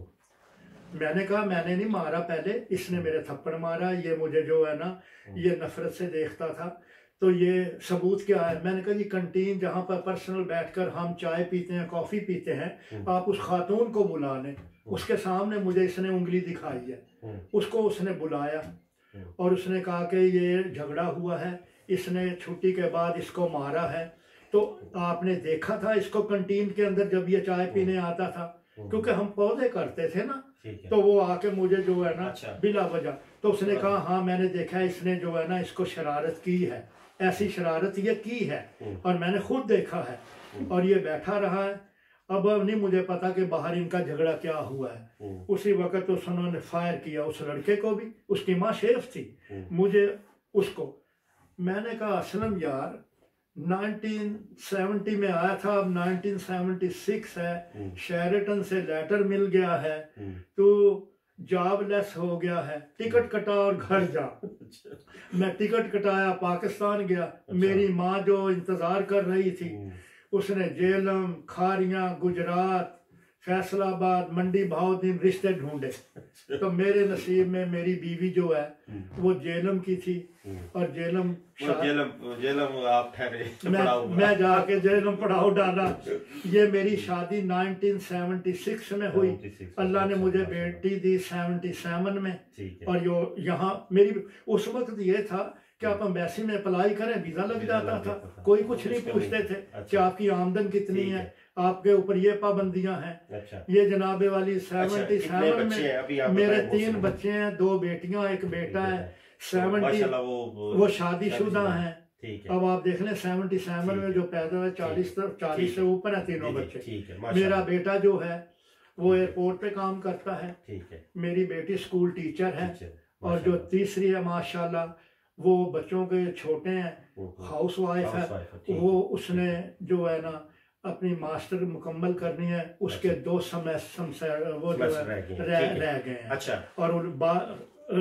मैंने कहा मैंने नहीं मारा, पहले इसने मेरे थप्पड़ मारा, ये मुझे जो है ना ये नफरत से देखता था। तो ये सबूत क्या है? मैंने कहा जी कंटीन जहाँ पर पर्सनल बैठकर हम चाय पीते हैं, कॉफी पीते हैं, आप उस खातून को बुला लें। उसके सामने मुझे इसने उंगली दिखाई है। उसको उसने बुलाया और उसने कहा कि ये झगड़ा हुआ है, इसने छुट्टी के बाद इसको मारा है। तो आपने देखा था इसको कंटीन के अंदर जब ये चाय पीने आता था, क्योंकि हम पौधे करते थे ना, तो वो आके मुझे जो है ना बिला वजह, तो उसने कहा हाँ मैंने देखा है, इसने जो है ना इसको शरारत की है, ऐसी शरारत ये की है और मैंने खुद देखा है। और ये बैठा रहा है। अब नहीं मुझे पता कि बाहर इनका झगड़ा क्या हुआ है। उसी वक्त उन्होंने फायर किया उस लड़के को भी। उसकी माँ शेफ थी, मुझे उसको। मैंने कहा असलम यार 1970 में आया था, अब 1976 है, शेरेटन से लेटर मिल गया है, तो जॉबलेस हो गया है, टिकट कटा और घर जा। मैं टिकट कटाया, पाकिस्तान गया। मेरी माँ जो इंतजार कर रही थी, उसने जेलम, खारियां, गुजरात, फैसलाबाद, मंडी भावदीन रिश्ते ढूंढे। तो मेरे नसीब में मेरी बीवी जो है वो जेलम की थी और जेलम आप ठहरे। मैं जाके जेलम पड़ाव डाला। ये मेरी शादी 1976 में हुई। अल्लाह ने मुझे बेटी दी 77 में। और यो यहाँ मेरी उस वक्त ये था कि आप एम्बेसी में अप्लाई करें, वीजा लग जाता था, कोई कुछ नहीं पूछते थे कि आपकी आमदन कितनी है, आपके ऊपर ये पाबंदियां हैं। अच्छा। ये जनाबे वाली 77 में मेरे 3 बच्चे हैं, 2 बेटियां, 1 बेटा है। 70 वो शादीशुदा हैं। अब आप देख लें 77 में जो पैदा हुए 40 से ऊपर है तीनों बच्चे। मेरा बेटा जो है वो एयरपोर्ट पे काम करता है। मेरी बेटी स्कूल टीचर है और जो तीसरी है माशाल्लाह वो बच्चों के छोटे हैं, हाउस वाइफ है। वो उसने जो है ना अपनी मास्टर मुकम्मल करनी है, उसके 2 सेमेस्टर वो जो है रह गए हैं। अच्छा। और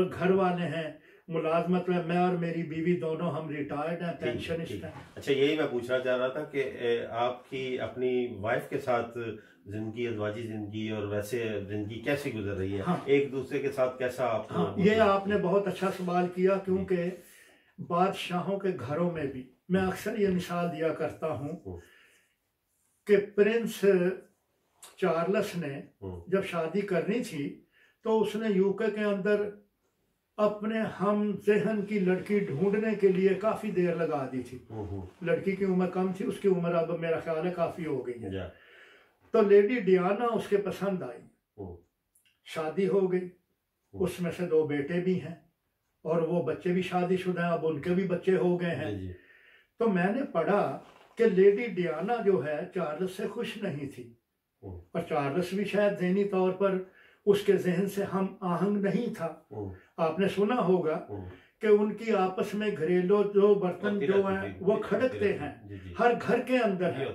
घर वाले हैं मुलाजमत में, मैं और मेरी बीवी दोनों हम रिटायर्ड हैं, पेंशनिस्ट हैं। अच्छा, यही मैं पूछना चाह रहा था कि आपकी अपनी वाइफ के साथ जिंदगी, अज़वाजी जिंदगी और वैसे जिंदगी कैसी गुजर रही है? हाँ। एक दूसरे के साथ कैसा आप? हाँ, ये आपने बहुत अच्छा सवाल किया, क्योंकि बादशाहों के घरों में भी मैं अक्सर ये मिसाल दिया करता हूँ कि प्रिंस चार्ल्स ने जब शादी करनी थी तो उसने यूके के अंदर अपने हम जहन की लड़की ढूंढने के लिए काफी देर लगा दी थी। लड़की की उम्र कम थी, उसकी उम्र अब मेरा ख्याल है काफी हो गई है। तो लेडी डियाना उसके पसंद आई, शादी हो गई, उसमें से 2 बेटे भी हैं और वो बच्चे भी शादीशुदा हैं, अब उनके भी बच्चे हो गए हैं। तो मैंने पढ़ा कि लेडी डियाना जो है चार्ल्स से खुश नहीं थी और चार्ल्स भी शायद ज़हनी तौर पर उसके जहन से हम आहंग नहीं था। आपने सुना होगा कि उनकी आपस में घरेलू जो बर्तन जो हैं वो खड़कते हैं, हर घर के अंदर है,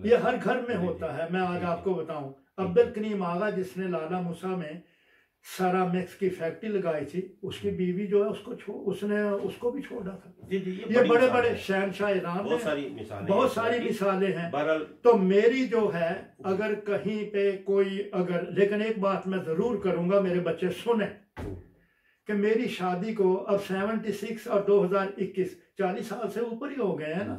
ये हर घर में होता है। मैं आज आपको बताऊं, अब्दुल करीम आगा जिसने लाला मूसा में सारा मिक्स की फैक्ट्री लगाई थी, उसकी बीवी जो है उसने उसको भी छोड़ा था। ये बड़े बड़े शहनशाह ईरान में बहुत सारी मिसालें हैं। तो मेरी जो है अगर कहीं पे कोई लेकिन एक बात मैं जरूर करूंगा, मेरे बच्चे सुने कि मेरी शादी को अब 76 और 2021 40 साल से ऊपर ही हो गए हैं ना।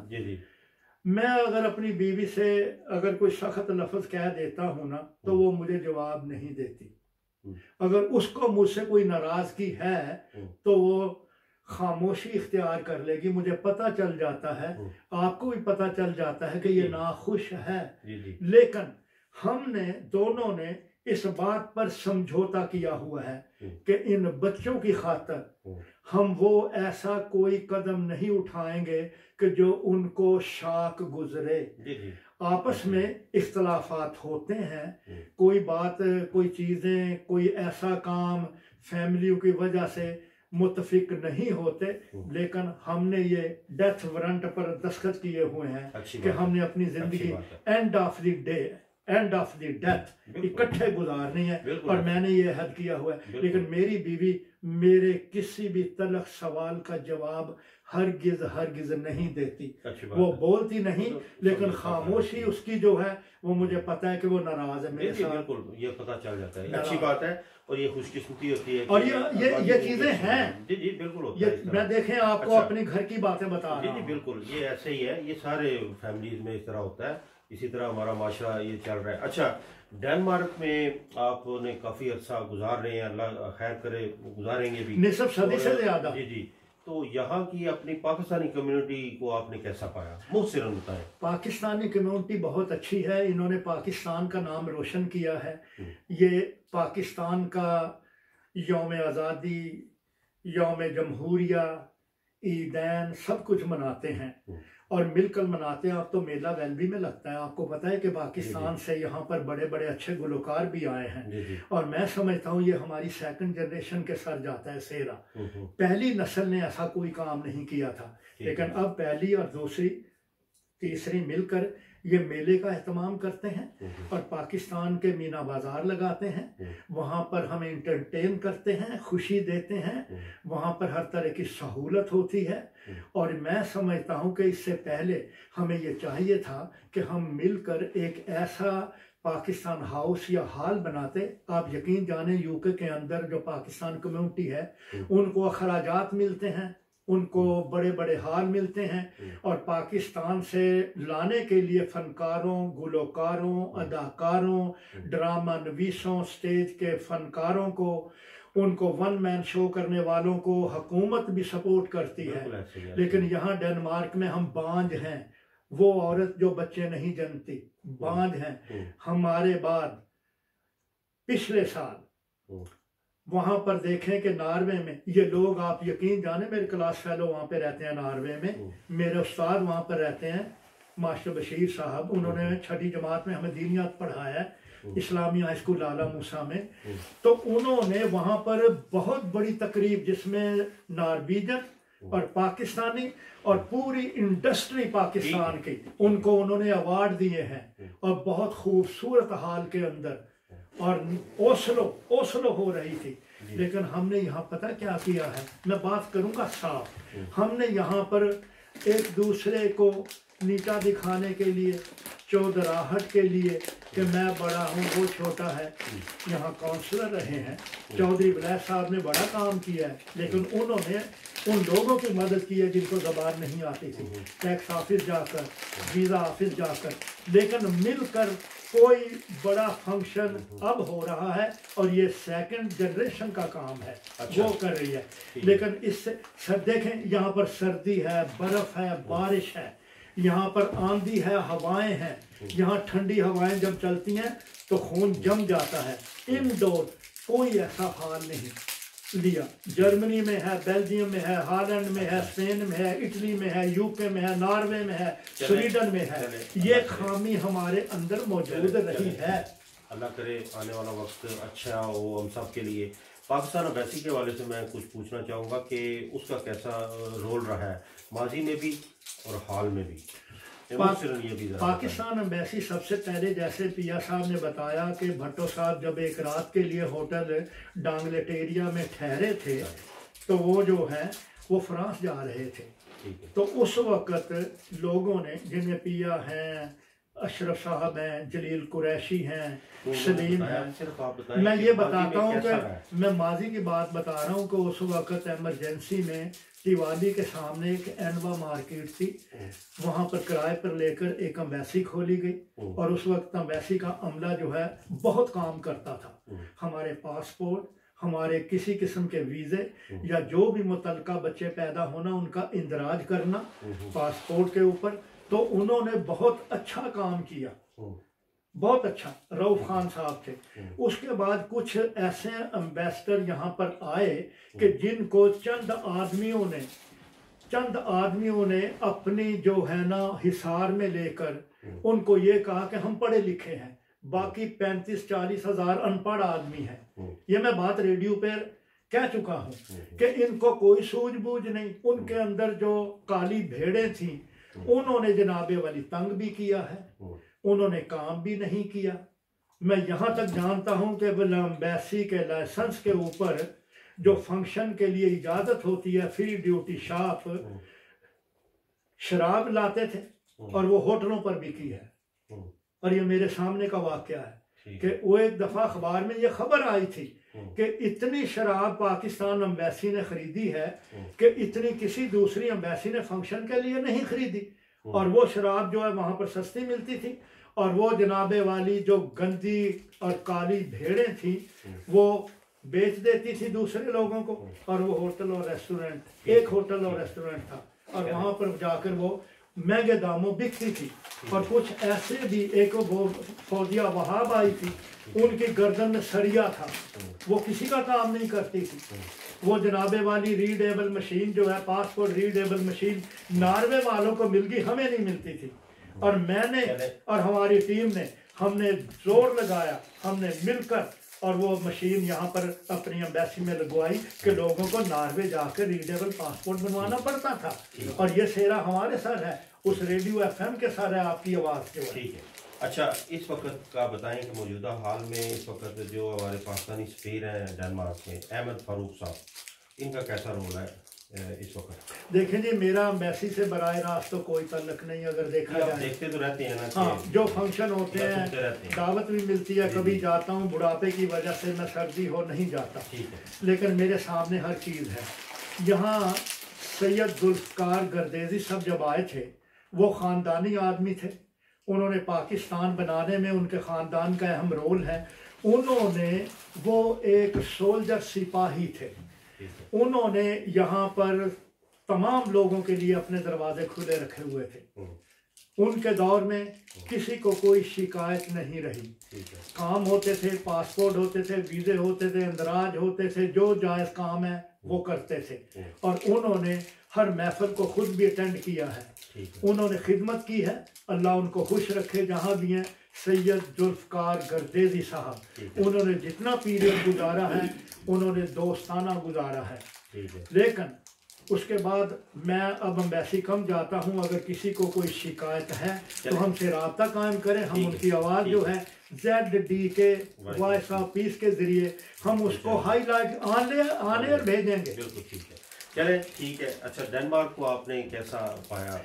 मैं अगर अपनी बीवी से अगर कोई सख्त लफ्ज कह देता हूं ना तो वो मुझे जवाब नहीं देती। अगर उसको मुझसे कोई नाराजगी है तो वो खामोशी इख्तियार कर लेगी। मुझे पता चल जाता है, आपको भी पता चल जाता है कि ये नाखुश है। लेकिन हमने दोनों ने इस बात पर समझौता किया हुआ है कि इन बच्चों की खातिर हम वो ऐसा कोई कदम नहीं उठाएंगे कि जो उनको शाक गुजरे। आपस में इख्तलाफात होते हैं, कोई बात, कोई चीज़ें, कोई ऐसा काम फैमिली की वजह से मुतफिक नहीं होते, लेकिन हमने ये डेथ वारंट पर दस्तखत किए हुए हैं कि हमने अपनी जिंदगी एंड ऑफ द डेथ इकट्ठे गुजारनी है और मैंने ये हद किया हुआ है। लेकिन मेरी बीवी मेरे किसी भी तलख सवाल का जवाब हरगिज नहीं देती। वो बोलती नहीं, लेकिन खामोशी उसकी जो है वो मुझे पता है कि वो नाराज है मेरे साथ। बिल्कुल ये पता चल जाता है, अच्छी बात है और ये खुशकिस्मती होती है। और ये चीजें हैं। जी बिल्कुल होता है। मैं देखें आपको अपने घर की बातें बता रहा हूं। जी बिल्कुल, ये ऐसे ही है, ये सारे फैमिलीज में इस तरह होता है। इसी तरह हमारा माशरा ये चल रहा है। अच्छा, डेनमार्क में आपने काफी अर्सा गुजार रहे हैं, अल्लाह खैर करे, गुजारेंगे भी निसफ सदी से ज्यादा। जी तो यहाँ की अपनी पाकिस्तानी कम्युनिटी को आपने कैसा पाया, मुझसे बताएं। पाकिस्तानी कम्युनिटी बहुत अच्छी है, इन्होंने पाकिस्तान का नाम रोशन किया है। ये पाकिस्तान का यौम आज़ादी, यौम जमहूरिया, ईदैन सब कुछ मनाते हैं और मिलकर मनाते हैं। अब तो मेला वेल्बी में लगता है। आपको पता है कि पाकिस्तान से यहाँ पर बड़े बड़े अच्छे गुलकार भी आए हैं और मैं समझता हूँ ये हमारी सेकंड जनरेशन के सर जाता है सेहरा। पहली नस्ल ने ऐसा कोई काम नहीं किया था, लेकिन अब पहली और दूसरी तीसरी मिलकर ये मेले का एहतमाम करते हैं और पाकिस्तान के मीना बाजार लगाते हैं। वहाँ पर हमें इंटरटेन करते हैं, खुशी देते हैं, वहाँ पर हर तरह की सहूलत होती है। और मैं समझता हूँ कि इससे पहले हमें ये चाहिए था कि हम मिलकर एक ऐसा पाकिस्तान हाउस या हॉल बनाते। आप यकीन जाने यूके के अंदर जो पाकिस्तान कम्युनिटी है उनको अखराजात मिलते हैं, उनको बड़े बड़े हॉल मिलते हैं और पाकिस्तान से लाने के लिए फनकारों, गुलकारों, अदाकारों, ड्रामा नवीसों, स्टेज के फनकारों को, उनको वन मैन शो करने वालों को हुकूमत भी सपोर्ट करती है। लेकिन यहाँ डेनमार्क में हम बांझ हैं, वो औरत जो बच्चे नहीं जनती, बांझ हैं। हमारे बाद पिछले साल वहां पर देखें कि नार्वे में ये लोग, आप यकीन जाने मेरे क्लास फेलो वहां पे रहते हैं नार्वे में, मेरे उस्ताद वहां पर रहते हैं मास्टर बशीर साहब, उन्होंने 6ठी जमात में हमें दीनियात पढ़ाया है इस्लामी हाई स्कूल लाला मूसा में। तो उन्होंने वहां पर बहुत बड़ी तकरीब जिसमें नार्वीजन और पाकिस्तानी और पूरी इंडस्ट्री पाकिस्तान की, उनको उन्होंने अवार्ड दिए हैं और बहुत खूबसूरत हाल के अंदर, और ओस्लो हो रही थी। लेकिन हमने यहाँ पता क्या किया है, मैं बात करूँगा साफ, हमने यहाँ पर एक दूसरे को नीचा दिखाने के लिए, चौधराहट के लिए कि मैं बड़ा हूँ वो छोटा है। यहाँ काउंसलर रहे हैं, चौधरी वलैद साहब ने बड़ा काम किया है, लेकिन उन्होंने उन लोगों की मदद की है जिनको ज़बान नहीं आती थी, टैक्स ऑफिस जाकर, वीज़ा ऑफिस जाकर, लेकिन मिलकर कोई बड़ा फंक्शन अब हो रहा है और ये सेकंड जनरेशन का काम है। अच्छा। वो कर रही है, लेकिन इससे सर देखें, यहाँ पर सर्दी है, बर्फ है, बारिश है, यहाँ पर आंधी है, हवाएं हैं। यहाँ ठंडी हवाएं जब चलती हैं तो खून जम जाता है। इंडोर कोई ऐसा हाल नहीं लिया। जर्मनी में है, बेल्जियम में है, हॉलैंड में है, स्पेन में है, इटली में है, यूके में है, नॉर्वे में है, स्वीडन में है। ये खामी हमारे अंदर मौजूद रही है। अल्लाह करे आने वाला वक्त अच्छा हो हम सब के लिए। पाकिस्तान अम्बेसी के हवाले से मैं कुछ पूछना चाहूँगा कि उसका कैसा रोल रहा है माजी में भी और हाल में भी। पाकिस्तान अम्बेसी सबसे पहले, जैसे पिया साहब ने बताया कि भट्टो साहब जब एक रात के लिए होटल डांगलेटेरिया में ठहरे थे तो वो जो है वो फ्रांस जा रहे थे। तो उस वक्त लोगों ने, जिनमें पिया हैं, अशरफ साहब हैं, जलील कुरैशी हैं, सलीम हैं, मैं ये बताता हूँ कि मैं माजी की बात बता रहा हूँ कि उस वक्त एमरजेंसी में दिवाली के सामने एक एनवा मार्केट थी, वहाँ पर किराए पर लेकर एक अम्बेसी खोली गई और उस वक्त अम्बेसी का अमला जो है बहुत काम करता था। हमारे पासपोर्ट, हमारे किसी किस्म के वीज़े या जो भी मुतलका बच्चे पैदा होना उनका इंदराज करना पासपोर्ट के ऊपर, तो उन्होंने बहुत अच्छा काम किया, बहुत अच्छा। रऊफ खान साहब थे। उसके बाद कुछ ऐसे एम्बेसडर यहाँ पर आए कि जिनको चंद आदमियों ने अपनी जो है ना हिसार में लेकर उनको ये कहा कि हम पढ़े लिखे हैं, बाकी 35-40 हज़ार अनपढ़ आदमी हैं। ये मैं बात रेडियो पर कह चुका हूँ कि इनको कोई सूझबूझ नहीं। उनके अंदर जो काली भेड़ें थी उन्होंने जनाबे वाली तंग भी किया है, उन्होंने काम भी नहीं किया। मैं यहाँ तक जानता हूँ कि एम्बेसी के लाइसेंस के ऊपर जो फंक्शन के लिए इजाज़त होती है, फ्री ड्यूटी शॉप, शराब लाते थे और वो होटलों पर बिकी है। और ये मेरे सामने का वाकया है कि वो एक दफ़ा अखबार में ये खबर आई थी कि इतनी शराब पाकिस्तान एम्बेसी ने खरीदी है कि इतनी किसी दूसरी एम्बेसी ने फंक्शन के लिए नहीं खरीदी। और वो शराब जो है वहाँ पर सस्ती मिलती थी और वो जनाबे वाली जो गंदी और काली भेड़ें थी वो बेच देती थी दूसरे लोगों को। और वो होटल और रेस्टोरेंट, एक होटल और रेस्टोरेंट था और वहाँ पर जाकर वो महंगे दामों बिकती थी। और कुछ ऐसे भी, एक वो फौजिया वहाब आई थी, उनकी गर्दन में सरिया था, वो किसी का काम नहीं करती थी। वो जनाबे वाली रीडेबल मशीन जो है, पासपोर्ट रीडेबल मशीन, नॉर्वे वालों को मिल गई, हमें नहीं मिलती थी। और मैंने और हमारी टीम ने, हमने जोर लगाया, हमने मिलकर और वो मशीन यहाँ पर अपनी एम्बेसी में लगवाई कि लोगों को नॉर्वे जाकर रीडेबल पासपोर्ट बनवाना पड़ता था। और ये सेरा हमारे सर है, उस रेडियो FM के सर है, आपकी आवाज़ के। ठीक है। अच्छा, इस वक्त का बताएं कि मौजूदा हाल में इस वक्त जो हमारे पाकिस्तानी सफीर हैं डेनमार्क में, अहमद फारूक साहब, इनका कैसा रोल है इस वक्त? देखें जी, मेरा एम्बेसी से बराह रास्त तो कोई तल्लक नहीं, अगर देखा जाए। देखते तो रहते हैं ना। हाँ, जो फंक्शन होते हैं दावत भी मिलती है, कभी जाता हूँ, बुढ़ापे की वजह से मैं सर्दी हो नहीं जाता, लेकिन मेरे सामने हर चीज़ है। यहाँ सैयद जुल्फ़कार गर्देज़ी सब जब आए थे, वो ख़ानदानी आदमी थे, उन्होंने पाकिस्तान बनाने में उनके ख़ानदान का अहम रोल है। उन्होंने, वो एक सोल्जर सिपाही थे, उन्होंने यहाँ पर तमाम लोगों के लिए अपने दरवाजे खुले रखे हुए थे। उनके दौर में किसी को कोई शिकायत नहीं रही। काम होते थे, पासपोर्ट होते थे, वीज़े होते थे, इंदराज होते थे, जो जायज़ काम है वो करते थे। और उन्होंने हर महफिल को खुद भी अटेंड किया है, उन्होंने खिदमत की है। अल्लाह उनको खुश रखे जहाँ भी हैं। सैयद जुल्फ़कार गर्देज़ी साहब, उन्होंने जितना पीरियड गुजारा है उन्होंने दोस्ताना गुजारा है। लेकिन उसके बाद मैं अब एम्बेसी कम जाता हूँ। अगर किसी को कोई शिकायत है तो हमसे रब्ता कायम करें, हम उनकी आवाज़ जो है ZDK वॉइस ऑफ पीस के ज़रिए हम उसको हाईलाइट आने और भेजेंगे। बिल्कुल ठीक है, चले ठीक है। अच्छा, डेनमार्क को आपने कैसा पाया,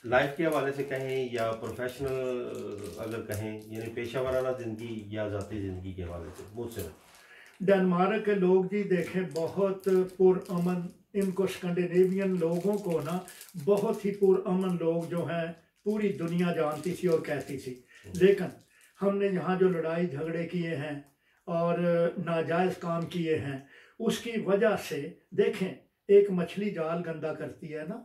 लाइफ के हवाले से कहें या प्रोफेशनल अगर कहें, यानी पेशा वाराना ज़िंदगी या ज़ाती ज़िंदगी के हवाले से मुझसे? डेनमार्क के लोग जी देखें बहुत पुरअमन, इनको स्कैंडिनेवियन लोगों को ना बहुत ही पुरअमन लोग जो हैं पूरी दुनिया जानती थी और कहती थी। लेकिन हमने यहाँ जो लड़ाई झगड़े किए हैं और नाजायज़ काम किए हैं, उसकी वजह से देखें, एक मछली जाल गंदा करती है ना,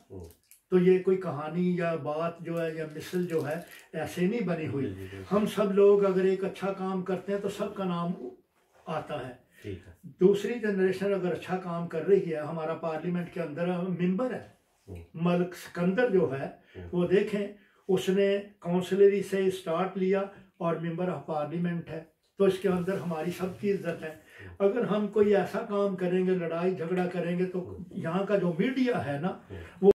तो ये कोई कहानी या बात जो है या मिसल जो है ऐसे नहीं बनी हुई। हम सब लोग अगर एक अच्छा काम करते हैं तो सबका नाम आता है। दूसरी जनरेशन अगर अच्छा काम कर रही है, हमारा पार्लियामेंट के अंदर मेंबर है मलिक सिकंदर जो है, वो देखें, उसने काउंसलरी से स्टार्ट लिया और मेंबर ऑफ पार्लियामेंट है, तो इसके अंदर हमारी सबकी इज्जत है। अगर हम कोई ऐसा काम करेंगे, लड़ाई झगड़ा करेंगे, तो यहाँ का जो मीडिया है ना, वो